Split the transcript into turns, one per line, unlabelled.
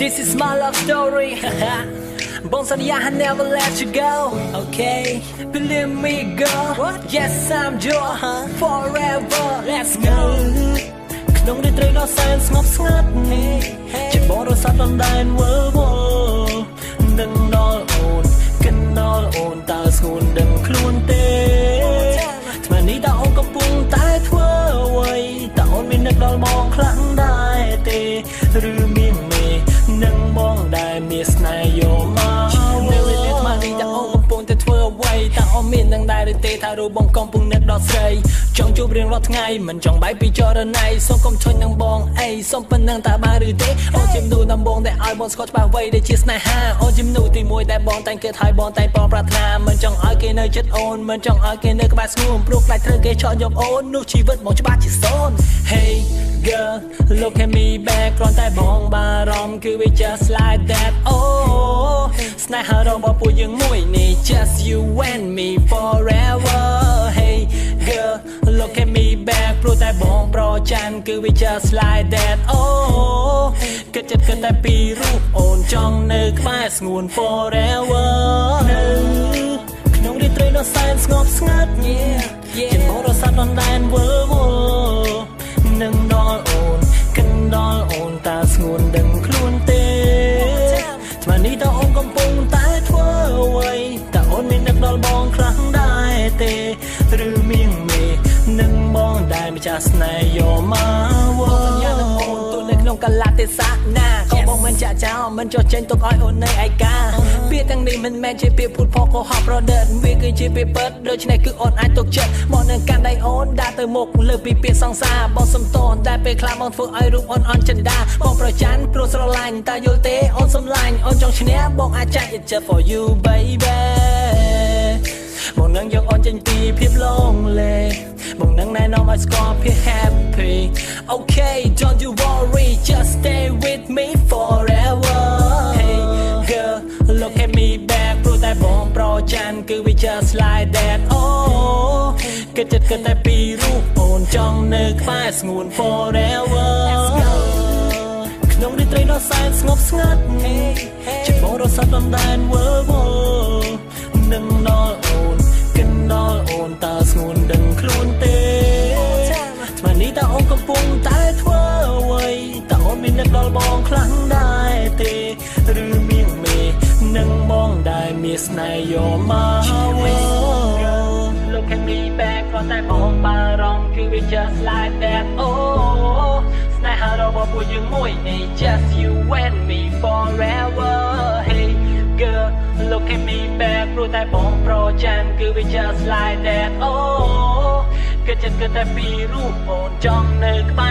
This is my love story. Bon Sonia, I never let you go. Okay, believe me, girl. What? Yes, I'm yours forever. Let's go. ក្នុងរាត្រីដ៏សែនស្ងប់ស្ងាត់ជាបរិស័ទដណ្ដែនវើវល់នឹងដល់អូនកិនដល់អូនតើស្ងួនដឹងខ្លួនទេថ្មនេះតើអូនកំពុងតែធ្វើអ្វីតើអូនមាននឹកដល់មកខ្លាំងដែរទេឬមានមេនឹងបងដែលមានស្នេហ៍យកមកនៅពេលថ្មនេះតើអូនកំពុងតែធ្វើអ្វីតើអូនមាននឹងដែរឬទេថារូបបងកំពុងនឹកដល់ស្រីចង់ជួបរៀងរាល់ថ្ងៃមិនចង់បែកពីចរណៃសូមកុំឈុញនឹងបងអីសូមប៉ុណ្ណឹងតើបានឬទេអូនជាមនុស្សដំបងដែលឲ្យបងស្គាល់ច្បាស់អ្វីដែលជាស្នេហាអូនជាមនុស្សទី1ដែលបងតែងគិតឲ្យបងតែងបងប្រាថ្នាមិនចង់ឲ្យគេនៅជិតអូនមិនចង់ឲ្យគេនៅក្បែរស្ងួនព្រោះខ្លាចត្រូវគេឆក់យកអូននោះជីវិតបងច្បាស់ជាសូន្យ Hey girl look at me back គ្រាន់តែបងបារម្ភគឺ we just like that oh ស្នេហារបស់ពួកយើងមួយនេះ just you and me forever Hey girl look at me back ព្រោះតែបងប្រច័ណ្ឌគឺ we just like that oh គិតចិត្តគិតតែពីរូបអូនចង់នៅក្បែរស្ងួន forever នៅក្នុងរាត្រីដ៏សែនស្ងប់ស្ងាត់ជាបរិស័ទដណ្ដែនវើវល់នឹងដល់អូនកិនដល់អូនតើស្ងួនដឹងខ្លួនទេថ្មនេះតើអូនកំពុងតែធ្វើអ្វីតើអូនមាននឹកដល់បងខ្លាំងដែរទេឬមានមេនឹងបងដែលម្ចាស់ស្នេហ៍យកមកសញ្ញានឹងអូនទូនៅក្នុងកលៈទេសៈណាក៏បងមិនចាក់ចោលមិនចោះចេញទុកឲ្យអូននៅឯកាពាក្យទាំងនេះមិនមែនជាពាក្យพูดផកកុហកប្រឌិតវាគឺជាពាក្យពិតដូច្នេះគឺអូនអាចទុកចិត្តមកនឹងកាន់ដៃអូនដើរទៅមុខលើពីពាក្យសង្សារបងសំតនតែពេលខ្លះបងធ្វើឲ្យរូបអូនអន់ចិន្តាបងប្រច័ណ្ឌព្រោះស្រឡាញ់តើយល់ទេអូនសំឡាញ់អូនចង់ឈ្នះបងអាចចាក់ It's just for you baby បងនឹងយកអូនចេញពីភាព lonely បងនឹងណែនាំឲ្យស្គាល់ភាព happy Okay don't you worry just stay with me forever Hey girl look at me back ព្រោះតែបងប្រច័ណ្ឌគឺ we just like that oh គិតចិត្តគិតតែពីរូបអូនចង់នៅក្បែរស្ងួន forever ក្នុងរាត្រីដ៏សែនស្ងប់ស្ងាត់ជាបរិស័ទដណ្ដែនវើវល់នឹងដល់អូនកិនដល់អូនតើស្ងួនដឹងខ្លួនទេថ្មនេះតើអូនកំពុងតែធ្វើអ្វីតើអូនមាននឹកដល់បងខ្លាំងដែរទេឬមានមេនឹងបងដែលមានស្នេហ៍យកមក Look at me back គ្រាន់តែបងបារម្ភគឺ we just like that oh ស្នេហារបស់ពួកយើងមួយនេះ just you and me forever Hey girl look at me back ព្រោះតែបងប្រច័ណ្ឌគឺ we just like that oh គិតចិត្តគិតតែពីរូបអូនចង់នៅក្បែរ